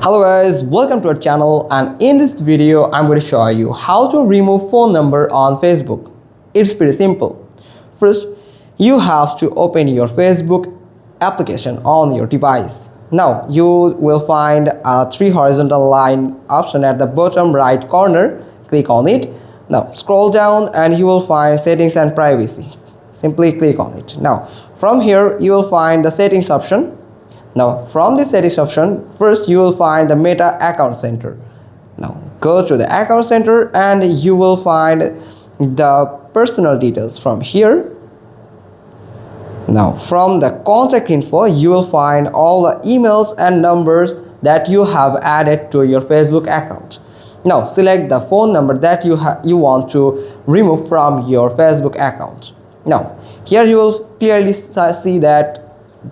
Hello guys, welcome to our channel, and in this video I'm going to show you how to remove phone number on Facebook. It's pretty simple. First, you have to open your Facebook application on your device. Now you will find a three horizontal line option at the bottom right corner. Click on it. Now scroll down and you will find settings and privacy. Simply click on it. Now from here you will find the settings option. Now from the settings option, first you will find the Meta Account Center. Now go to the Account Center and you will find the personal details from here. Now from the contact info, you will find all the emails and numbers that you have added to your Facebook account. Now select the phone number that you want to remove from your Facebook account. Now here you will clearly see that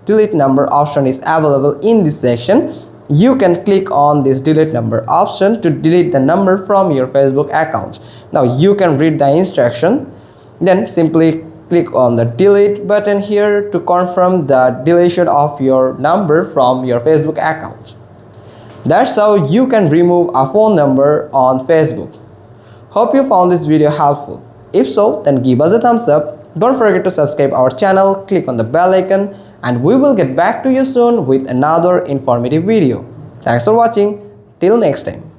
delete number option is available in this section. You can click on this delete number option to delete the number from your Facebook account. Now you can read the instruction, then simply click on the delete button here to confirm the deletion of your number from your Facebook account. That's how you can remove a phone number on Facebook. Hope you found this video helpful. If so, then give us a thumbs up. Don't forget to subscribe our channel, click on the bell icon, and we will get back to you soon with another informative video. Thanks for watching. Till next time.